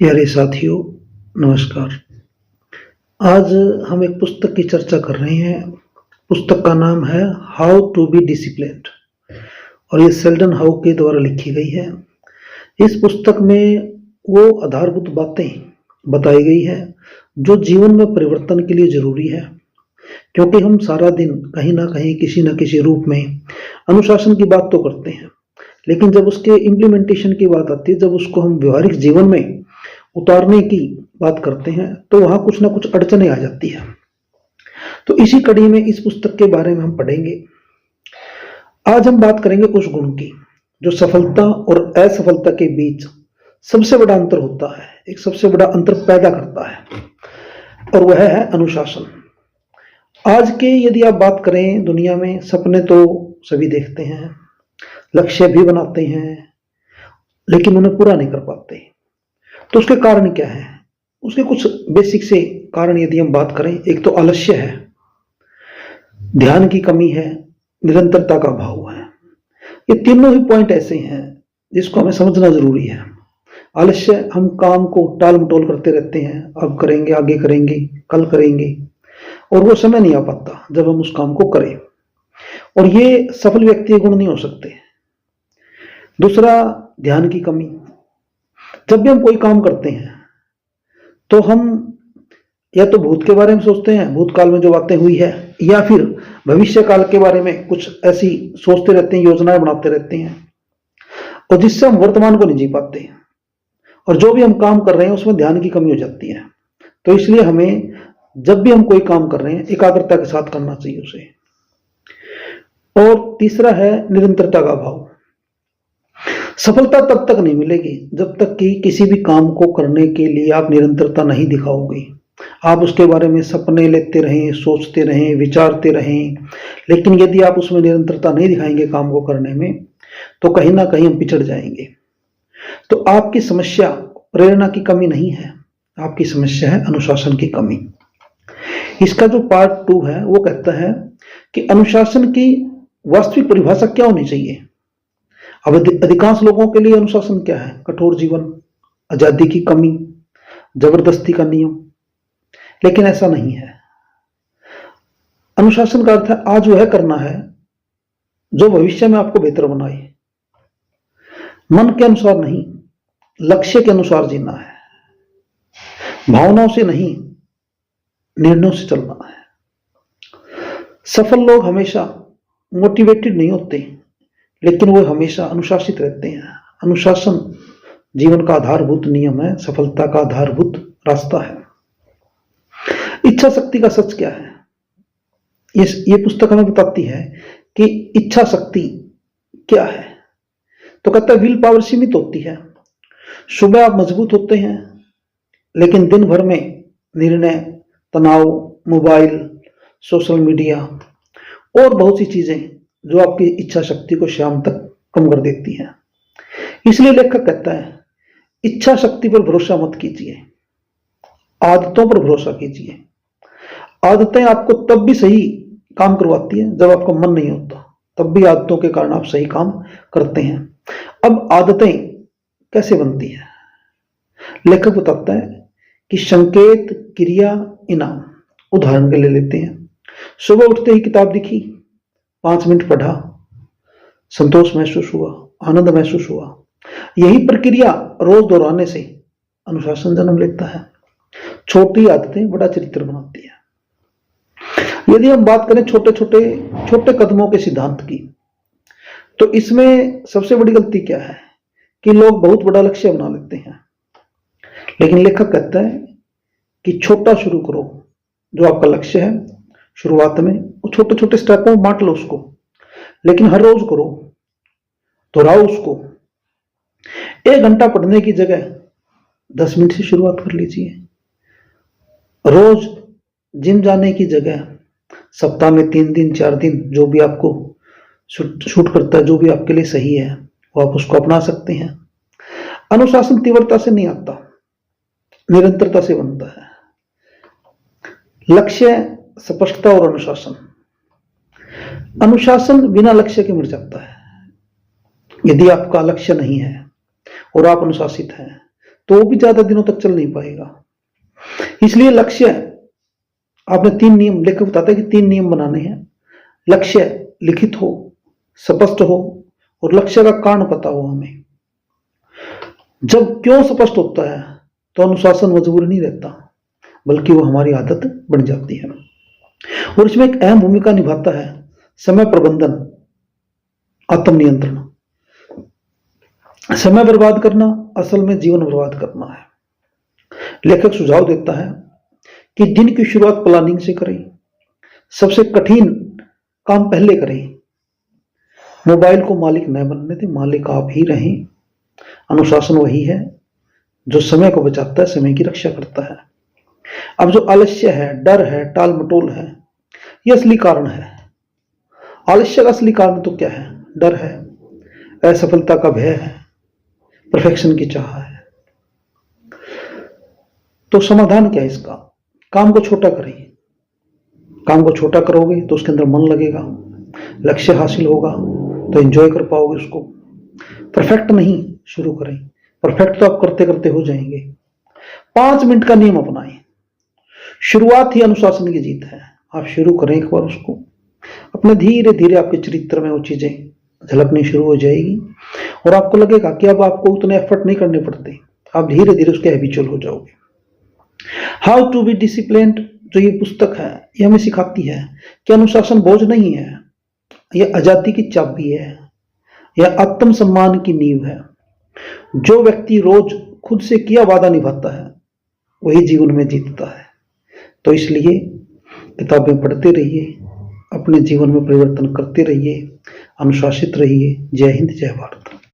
प्यारे साथियों, नमस्कार। आज हम एक पुस्तक की चर्चा कर रहे हैं। पुस्तक का नाम है हाउ टू बी डिसिप्लिन्ड और ये सेल्डन हाउ के द्वारा लिखी गई है। इस पुस्तक में वो आधारभूत बातें बताई गई है जो जीवन में परिवर्तन के लिए जरूरी है, क्योंकि हम सारा दिन कहीं ना कहीं किसी न किसी रूप में अनुशासन की बात तो करते हैं, लेकिन जब उसके इम्प्लीमेंटेशन की बात आती है, जब उसको हम व्यवहारिक जीवन में उतारने की बात करते हैं, तो वहां कुछ ना कुछ अड़चने आ जाती है। तो इसी कड़ी में इस पुस्तक के बारे में हम पढ़ेंगे। आज हम बात करेंगे उस गुण की जो सफलता और असफलता के बीच सबसे बड़ा अंतर होता है, एक सबसे बड़ा अंतर पैदा करता है, और वह है अनुशासन। आज के यदि आप बात करें, दुनिया में सपने तो सभी देखते हैं, लक्ष्य भी बनाते हैं, लेकिन उन्हें पूरा नहीं कर पाते। तो उसके कारण क्या है? उसके कुछ बेसिक से कारण यदि हम बात करें, एक तो आलस्य है, ध्यान की कमी है, निरंतरता का अभाव है। ये तीनों ही पॉइंट ऐसे हैं जिसको हमें समझना जरूरी है। आलस्य, हम काम को टाल मटोल करते रहते हैं, अब करेंगे, आगे करेंगे, कल करेंगे, और वो समय नहीं आ पाता जब हम उस काम को करें, और ये सफल व्यक्ति गुण नहीं हो सकते। दूसरा, ध्यान की कमी। जब भी हम कोई काम करते हैं तो हम या तो भूत के बारे में सोचते हैं, भूतकाल में जो बातें हुई है, या फिर भविष्य काल के बारे में कुछ ऐसी सोचते रहते हैं, योजनाएं बनाते रहते हैं, और जिससे हम वर्तमान को नहीं जी पाते, और जो भी हम काम कर रहे हैं उसमें ध्यान की कमी हो जाती है। तो इसलिए हमें जब भी हम कोई काम कर रहे हैं एकाग्रता के साथ करना चाहिए उसे। और तीसरा है निरंतरता का अभाव। सफलता तब तक नहीं मिलेगी जब तक कि किसी भी काम को करने के लिए आप निरंतरता नहीं दिखाओगे। आप उसके बारे में सपने लेते रहें, सोचते रहें, विचारते रहें, लेकिन यदि आप उसमें निरंतरता नहीं दिखाएंगे काम को करने में, तो कहीं ना कहीं हम पिछड़ जाएंगे। तो आपकी समस्या प्रेरणा की कमी नहीं है, आपकी समस्या है अनुशासन की कमी। इसका जो पार्ट 2 है वो कहता है कि अनुशासन की वास्तविक परिभाषा क्या होनी चाहिए। अब अधिकांश लोगों के लिए अनुशासन क्या है? कठोर जीवन, आजादी की कमी, जबरदस्ती का नियम। लेकिन ऐसा नहीं है। अनुशासन का अर्थ है आज वह करना है जो भविष्य में आपको बेहतर बनाए। मन के अनुसार नहीं, लक्ष्य के अनुसार जीना है। भावनाओं से नहीं, निर्णयों से चलना है। सफल लोग हमेशा मोटिवेटेड नहीं होते, लेकिन वो हमेशा अनुशासित रहते हैं। अनुशासन जीवन का आधारभूत नियम है, सफलता का आधारभूत रास्ता है। इच्छा शक्ति का सच क्या है? ये पुस्तक हमें बताती है कि इच्छा शक्ति क्या है। तो कहता है विल पावर सीमित होती है। सुबह आप मजबूत होते हैं, लेकिन दिन भर में निर्णय, तनाव, मोबाइल, सोशल मीडिया और बहुत सी चीजें जो आपकी इच्छा शक्ति को शाम तक कम कर देती है। इसलिए लेखक कहता है इच्छा शक्ति पर भरोसा मत कीजिए, आदतों पर भरोसा कीजिए। आदतें आपको तब भी सही काम करवाती है जब आपका मन नहीं होता, तब भी आदतों के कारण आप सही काम करते हैं। अब आदतें कैसे बनती है? लेखक बताता है कि संकेत, क्रिया, इनाम। उदाहरण के लिए लेते हैं, सुबह उठते ही किताब दिखी, 5 मिनट पढ़ा, संतोष महसूस हुआ, आनंद महसूस हुआ। यही प्रक्रिया रोज दोहराने से अनुशासन जन्म लेता है। छोटी आदतें बड़ा चरित्र बनाती है। यदि हम बात करें छोटे कदमों के सिद्धांत की, तो इसमें सबसे बड़ी गलती क्या है कि लोग बहुत बड़ा लक्ष्य बना लेते हैं, लेकिन लेखक कहता है कि छोटा शुरू करो। जो आपका लक्ष्य है शुरुआत में वो छोटे छोटे स्टेपों में बांट लो उसको, लेकिन हर रोज करो, दोहराओ उसको। 1 घंटा पढ़ने की जगह 10 मिनट से शुरुआत कर लीजिए। रोज जिम जाने की जगह सप्ताह में 3 दिन, 4 दिन, जो भी आपको शूट करता है, जो भी आपके लिए सही है, वो आप उसको अपना सकते हैं। अनुशासन तीव्रता से नहीं आता, निरंतरता से बनता है। लक्ष्य, स्पष्टता और अनुशासन। अनुशासन बिना लक्ष्य के मर जाता है। यदि आपका लक्ष्य नहीं है और आप अनुशासित हैं, तो वो भी ज्यादा दिनों तक चल नहीं पाएगा। इसलिए लक्ष्य, आपने 3 नियम, लेखक बताता है कि 3 नियम बनाने हैं। लक्ष्य लिखित हो, स्पष्ट हो, और लक्ष्य का कारण पता हो हमें। जब क्यों स्पष्ट होता है तो अनुशासन मजबूरी नहीं रहता, बल्कि वो हमारी आदत बन जाती है। और इसमें एक अहम भूमिका निभाता है समय प्रबंधन, आत्म नियंत्रण। समय बर्बाद करना असल में जीवन बर्बाद करना है। लेखक सुझाव देता है कि दिन की शुरुआत प्लानिंग से करें, सबसे कठिन काम पहले करें, मोबाइल को मालिक न बनने दें, मालिक आप ही रहें। अनुशासन वही है जो समय को बचाता है, समय की रक्षा करता है। अब जो आलस्य है, डर है, टाल मटोल है, यह असली कारण है। आलस्य का असली कारण तो क्या है? डर है, असफलता का भय है, परफेक्शन की चाह है। तो समाधान क्या है इसका? काम को छोटा करें। काम को छोटा करोगे तो उसके अंदर मन लगेगा, लक्ष्य हासिल होगा तो एंजॉय कर पाओगे उसको। परफेक्ट नहीं शुरू करें, परफेक्ट तो आप करते करते हो जाएंगे। 5 मिनट का नियम अपनाएं। शुरुआत ही अनुशासन की जीत है। आप शुरू करें एक बार उसको, अपने धीरे धीरे आपके चरित्र में वो चीजें झलकनी शुरू हो जाएगी और आपको लगेगा कि अब आपको उतने एफर्ट नहीं करने पड़ते, आप धीरे धीरे उसके हैबिचुअल हो जाओगे। हाउ टू बी डिसिप्लिन्ड, जो ये पुस्तक है, ये हमें सिखाती है कि अनुशासन बोझ नहीं है, यह आजादी की चाबी है, यह आत्मसम्मान की नींव है। जो व्यक्ति रोज खुद से किया वादा निभाता है वही जीवन में जीतता है। तो इसलिए किताबें पढ़ते रहिए, अपने जीवन में परिवर्तन करते रहिए, अनुशासित रहिए। जय हिंद, जय भारत।